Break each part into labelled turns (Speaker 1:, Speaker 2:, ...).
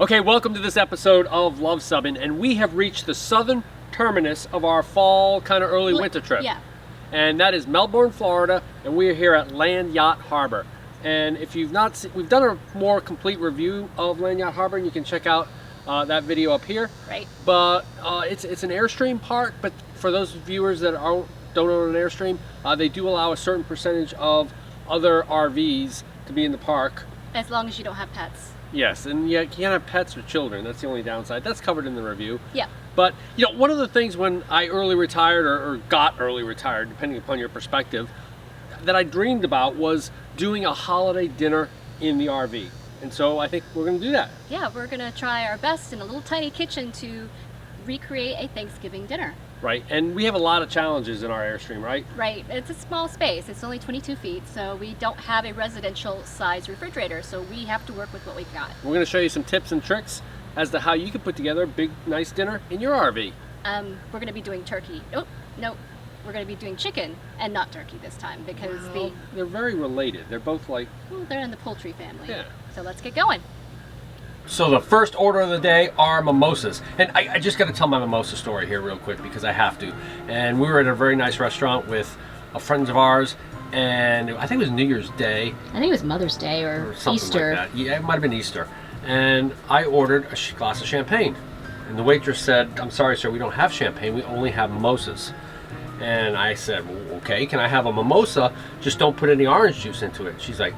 Speaker 1: Okay, welcome to this episode of Luv Subbin, and we have reached the southern terminus of our fall, kind of early winter trip.
Speaker 2: Yeah.
Speaker 1: And that is Melbourne, Florida, and we are here at Land Yacht Harbor. And if you've not seen, we've done a more complete review of Land Yacht Harbor, and you can check out that video up here.
Speaker 2: Right.
Speaker 1: But it's an Airstream park, but for those viewers that don't own an Airstream, they do allow a certain percentage of other RVs to be in the park.
Speaker 2: As long as you don't have pets.
Speaker 1: Yes, and you can't have pets or children. That's the only downside. That's covered in the review.
Speaker 2: Yeah.
Speaker 1: But, you know, one of the things when I early retired or got early retired, depending upon your perspective, that I dreamed about was doing a holiday dinner in the RV. And so I think we're going to do that.
Speaker 2: Yeah, we're going to try our best in a little tiny kitchen to recreate a Thanksgiving dinner.
Speaker 1: Right, and we have a lot of challenges in our Airstream, right?
Speaker 2: Right, it's a small space. It's only 22 feet, so we don't have a residential size refrigerator, so we have to work with what we've got.
Speaker 1: We're going to show you some tips and tricks as to how you can put together a big, nice dinner in your RV.
Speaker 2: We're going to be doing turkey. Oh, no, we're going to be doing chicken and not turkey this time because
Speaker 1: they're very related. They're both like...
Speaker 2: Well, they're in the poultry family.
Speaker 1: Yeah.
Speaker 2: So let's get going.
Speaker 1: So the first order of the day are mimosas. And I just got to tell my mimosa story here real quick because I have to. And we were at a very nice restaurant with friends of ours, and I think it was New Year's Day.
Speaker 2: I think it was Mother's Day or
Speaker 1: something
Speaker 2: Easter.
Speaker 1: like that. Yeah, it might have been Easter. And I ordered a glass of champagne. And the waitress said, "I'm sorry, sir, we don't have champagne. We only have mimosas." And I said, "Well, okay, can I have a mimosa? Just don't put any orange juice into it." She's like,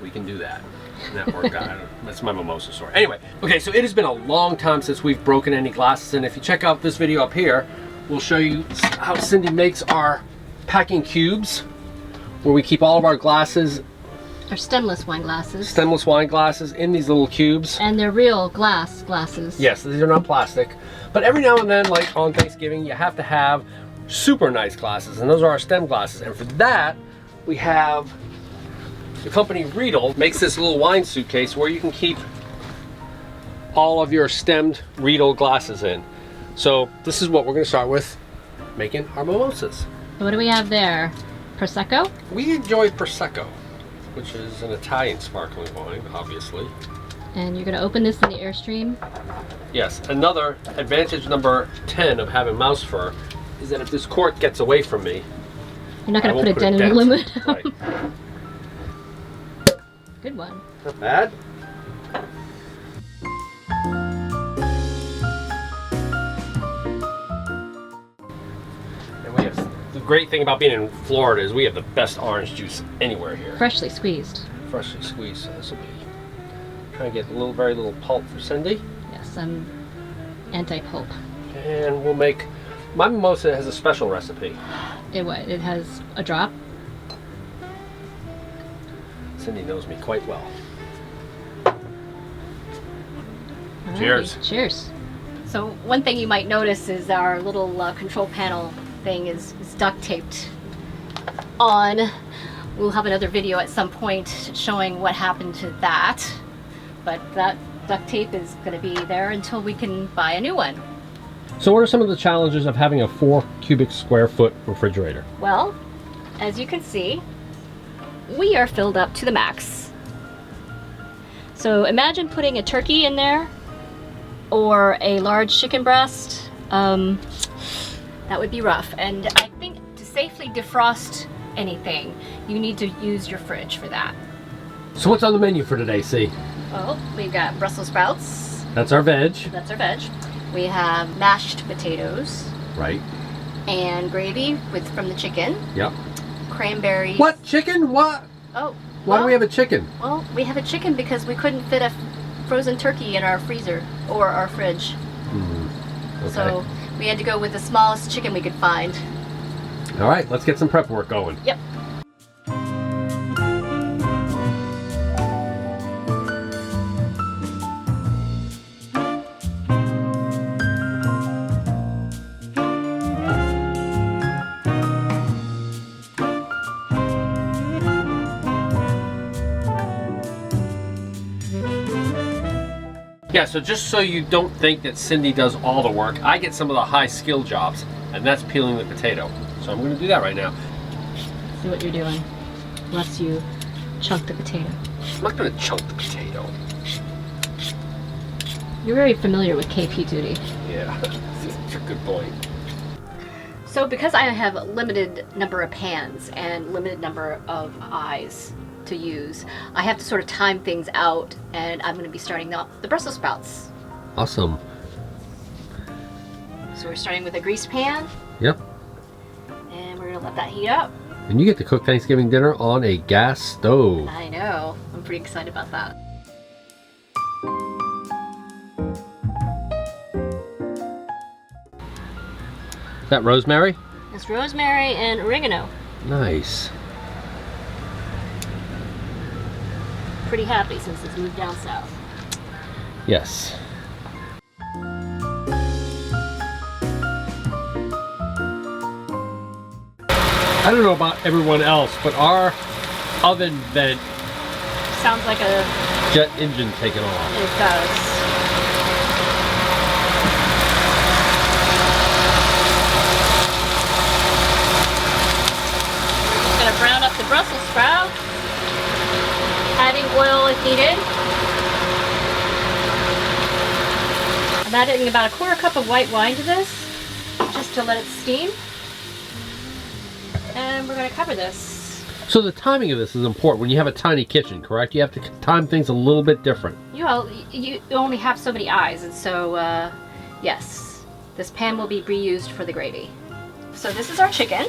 Speaker 1: "We can do that." And that worked out. That's my mimosa story. Anyway, okay, so it has been a long time since we've broken any glasses, and if you check out this video up here, we'll show you how Cindy makes our packing cubes, where we keep all of our glasses,
Speaker 2: Our stemless wine glasses.
Speaker 1: stemless wine glasses, in these little cubes.
Speaker 2: And they're real glasses.
Speaker 1: Yes, these are not plastic. But every now and then, like on Thanksgiving, you have to have super nice glasses, and those are our stem glasses. And for that, we have the company Riedel makes this little wine suitcase where you can keep all of your stemmed Riedel glasses in. So this is what we're going to start with, making our mimosas.
Speaker 2: What do we have there? Prosecco?
Speaker 1: We enjoy Prosecco, which is an Italian sparkling wine, obviously.
Speaker 2: And you're going to open this in the Airstream?
Speaker 1: Yes, another advantage number 10 of having mouse fur is that if this cork gets away from me,
Speaker 2: you're not going to put a dent in the aluminum.
Speaker 1: Right.
Speaker 2: Good one.
Speaker 1: Not bad. And we have, the great thing about being in Florida is we have the best orange juice anywhere here.
Speaker 2: Freshly squeezed.
Speaker 1: Freshly squeezed, so this will be, trying to get very little pulp for Cindy.
Speaker 2: Yes, I'm anti-pulp.
Speaker 1: And we'll make, my mimosa has a special recipe.
Speaker 2: It has a drop.
Speaker 1: Cindy knows me quite well.
Speaker 2: Alrighty.
Speaker 1: Cheers.
Speaker 2: Cheers. So one thing you might notice is our little control panel thing is duct taped on. We'll have another video at some point showing what happened to that. But that duct tape is going to be there until we can buy a new one.
Speaker 1: So what are some of the challenges of having a 4 cubic square foot refrigerator?
Speaker 2: Well, as you can see, we are filled up to the max. So imagine putting a turkey in there or a large chicken breast. That would be rough. And I think to safely defrost anything, you need to use your fridge for that.
Speaker 1: So what's on the menu for today, C?
Speaker 2: Well, we've got Brussels sprouts.
Speaker 1: That's our veg.
Speaker 2: That's our veg. We have mashed potatoes.
Speaker 1: Right.
Speaker 2: And gravy from the chicken.
Speaker 1: Yep.
Speaker 2: Cranberries.
Speaker 1: What? Chicken? What?
Speaker 2: Oh.
Speaker 1: Why do we have a chicken?
Speaker 2: Well, we have a chicken because we couldn't fit a frozen turkey in our freezer or our fridge.
Speaker 1: Okay.
Speaker 2: So we had to go with the smallest chicken we could find.
Speaker 1: All right, let's get some prep work going.
Speaker 2: Yep.
Speaker 1: Yeah, so just so you don't think that Cindy does all the work, I get some of the high skill jobs, and that's peeling the potato. So I'm going to do that right now.
Speaker 2: See what you're doing. Lets you chunk the potato.
Speaker 1: I'm not going to chunk the potato.
Speaker 2: You're very familiar with KP duty.
Speaker 1: Yeah, that's a good point.
Speaker 2: So because I have a limited number of pans and limited number of eyes to use, I have to sort of time things out, and I'm going to be starting the Brussels sprouts.
Speaker 1: Awesome.
Speaker 2: So we're starting with a greased pan.
Speaker 1: Yep.
Speaker 2: And we're going to let that heat up.
Speaker 1: And you get to cook Thanksgiving dinner on a gas stove.
Speaker 2: I know. I'm pretty excited about that.
Speaker 1: Is that rosemary?
Speaker 2: It's rosemary and oregano.
Speaker 1: Nice.
Speaker 2: Pretty happy since it's moved down south.
Speaker 1: Yes. I don't know about everyone else, but our oven vent
Speaker 2: Sounds like a...
Speaker 1: jet engine taking off.
Speaker 2: It does. Gonna brown up the Brussels sprout, adding oil if needed. I'm adding about a quarter cup of white wine to this, just to let it steam. And we're gonna cover this.
Speaker 1: So the timing of this is important when you have a tiny kitchen, correct? You have to time things a little bit different.
Speaker 2: You only have so many eyes, and so yes, this pan will be reused for the gravy. So this is our chicken.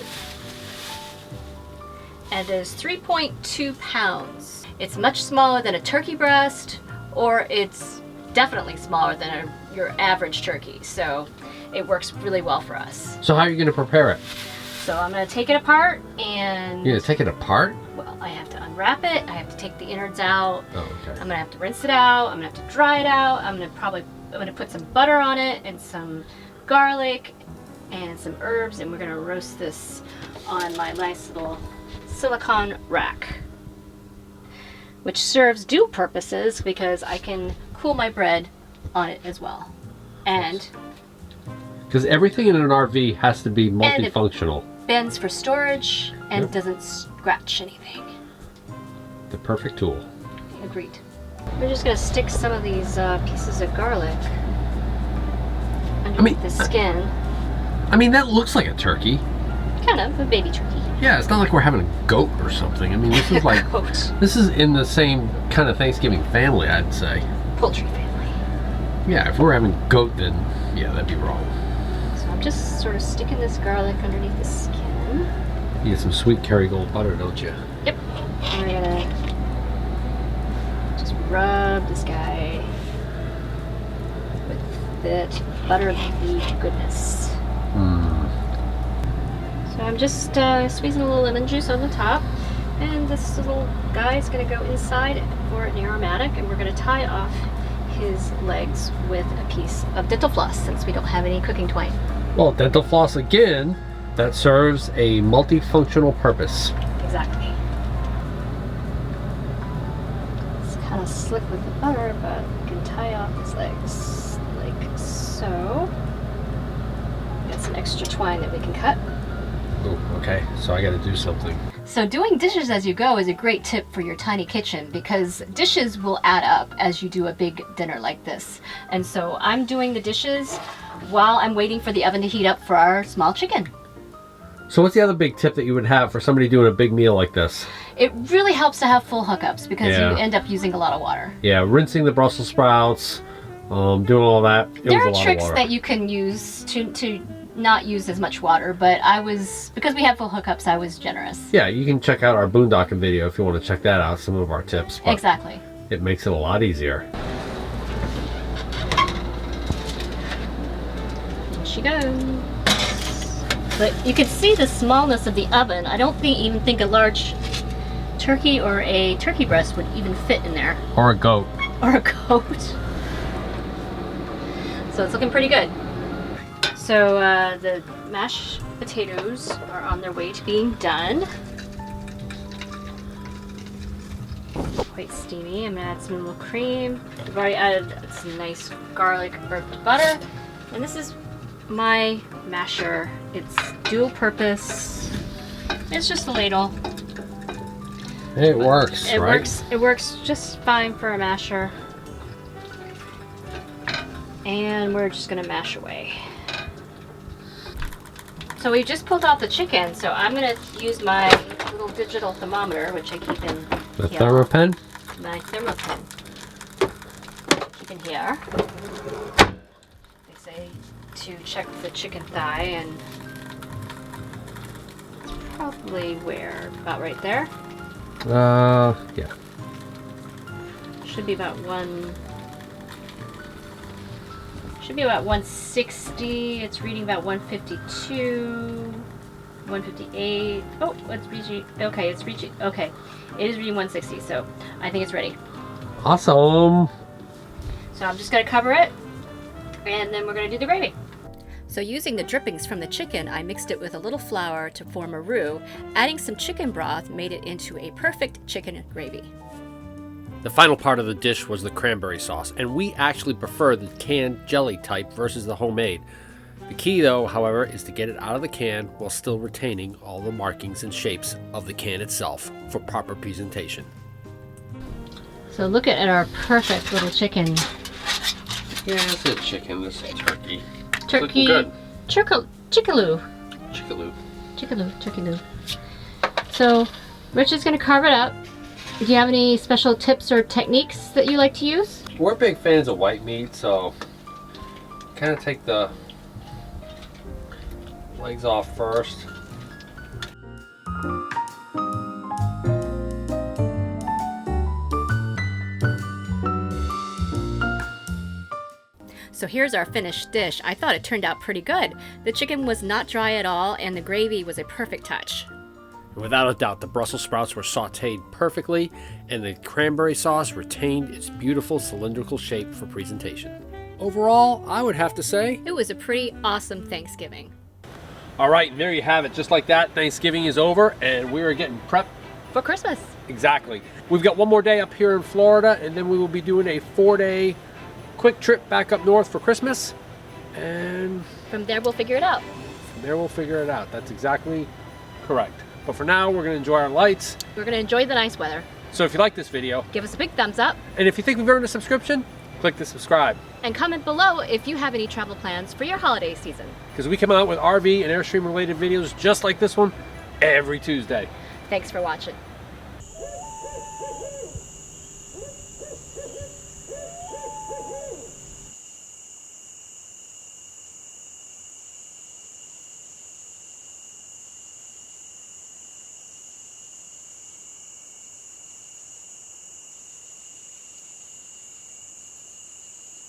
Speaker 2: And it is 3.2 pounds. It's much smaller than a turkey breast, or it's definitely smaller than your average turkey. So it works really well for us.
Speaker 1: So how are you going to prepare it?
Speaker 2: So I'm going to take it apart and...
Speaker 1: You're going to take it apart?
Speaker 2: Well, I have to unwrap it. I have to take the innards out.
Speaker 1: Oh, okay.
Speaker 2: I'm going to have to rinse it out. I'm going to have to dry it out. I'm going to put some butter on it and some garlic and some herbs, and we're going to roast this on my nice little silicone rack, which serves dual purposes because I can cool my bread on it as well. And
Speaker 1: because everything in an RV has to be multifunctional.
Speaker 2: Bends for storage and doesn't scratch anything.
Speaker 1: The perfect tool.
Speaker 2: Agreed. We're just going to stick some of these pieces of garlic underneath the skin.
Speaker 1: I mean, that looks like a turkey.
Speaker 2: Kind of, a baby turkey.
Speaker 1: Yeah, it's not like we're having a goat or something. I mean, this is like... This is in the same kind of Thanksgiving family, I'd say.
Speaker 2: Poultry family.
Speaker 1: Yeah, if we're having goat, then yeah, that'd be wrong.
Speaker 2: So I'm just sort of sticking this garlic underneath the skin.
Speaker 1: You get some sweet Kerrygold butter, don't you?
Speaker 2: Yep. And we're gonna just rub this guy with that buttery goodness. So I'm just squeezing a little lemon juice on the top, and this little guy is going to go inside for an aromatic, and we're going to tie off his legs with a piece of dental floss since we don't have any cooking twine.
Speaker 1: Well, dental floss again, that serves a multifunctional purpose.
Speaker 2: Exactly. It's kind of slick with the butter, but we can tie off his legs like so. Got some extra twine that we can cut.
Speaker 1: Oh, okay, so I got to do something.
Speaker 2: So doing dishes as you go is a great tip for your tiny kitchen because dishes will add up as you do a big dinner like this. And so I'm doing the dishes while I'm waiting for the oven to heat up for our small chicken.
Speaker 1: So what's the other big tip that you would have for somebody doing a big meal like this?
Speaker 2: It really helps to have full hookups because you end up using a lot of water.
Speaker 1: Yeah, rinsing the Brussels sprouts, doing all that.
Speaker 2: There are tricks that you can use to not use as much water, but because we have full hookups, I was generous.
Speaker 1: Yeah, you can check out our boondocking video if you want to check that out, some of our tips.
Speaker 2: Exactly.
Speaker 1: It makes it a lot easier.
Speaker 2: There she goes. But you can see the smallness of the oven. I don't even think a large turkey or a turkey breast would even fit in there.
Speaker 1: Or a goat.
Speaker 2: Or a goat. So it's looking pretty good. So the mashed potatoes are on their way to being done. Quite steamy. I'm gonna add some little cream. I've already added some nice garlic herbed butter. And this is my masher. It's dual purpose. It's just a ladle.
Speaker 1: It works, right?
Speaker 2: It works just fine for a masher. And we're just gonna mash away. So we just pulled out the chicken, so I'm gonna use my little digital thermometer, which I keep in
Speaker 1: The
Speaker 2: here.
Speaker 1: thermopen?
Speaker 2: My thermopen. Keep in here. They say to check the chicken thigh, and it's probably where? About right there?
Speaker 1: Yeah.
Speaker 2: Should be about 160. It's reading about 152, 158. Oh, it's reaching. Okay, it's reaching. Okay, it is reading 160. So I think it's ready.
Speaker 1: Awesome.
Speaker 2: So I'm just gonna cover it, and then we're gonna do the gravy. So using the drippings from the chicken, I mixed it with a little flour to form a roux. Adding some chicken broth made it into a perfect chicken gravy.
Speaker 1: The final part of the dish was the cranberry sauce, and we actually prefer the canned jelly type versus the homemade. The key though, however, is to get it out of the can while still retaining all the markings and shapes of the can itself for proper presentation.
Speaker 2: So look at our perfect little chicken.
Speaker 1: Yeah, this is chicken, this is turkey.
Speaker 2: Turkey.
Speaker 1: Good.
Speaker 2: Chickaloo.
Speaker 1: Chickaloo.
Speaker 2: Chickaloo. So Rich is gonna carve it up. Do you have any special tips or techniques that you like to use?
Speaker 1: We're big fans of white meat, so kind of take the legs off first.
Speaker 2: So here's our finished dish. I thought it turned out pretty good. The chicken was not dry at all, and the gravy was a perfect touch.
Speaker 1: Without a doubt, the Brussels sprouts were sauteed perfectly, and the cranberry sauce retained its beautiful cylindrical shape for presentation. Overall, I would have to say,
Speaker 2: It was a pretty awesome Thanksgiving.
Speaker 1: all right, and there you have it. Just like that, Thanksgiving is over, and we are getting prepped.
Speaker 2: For Christmas.
Speaker 1: Exactly. We've got one more day up here in Florida, and then we will be doing a 4-day quick trip back up north for Christmas, and
Speaker 2: From there, we'll figure it out.
Speaker 1: from there we'll figure it out. That's exactly correct. But for now, we're going to enjoy our lights.
Speaker 2: We're going to enjoy the nice weather.
Speaker 1: So if you like this video,
Speaker 2: Give us a big thumbs up,
Speaker 1: and if you think we've earned a subscription, click the subscribe.
Speaker 2: and comment below if you have any travel plans for your holiday season.
Speaker 1: Because we come out with RV and Airstream related videos just like this one every Tuesday.
Speaker 2: Thanks for watching.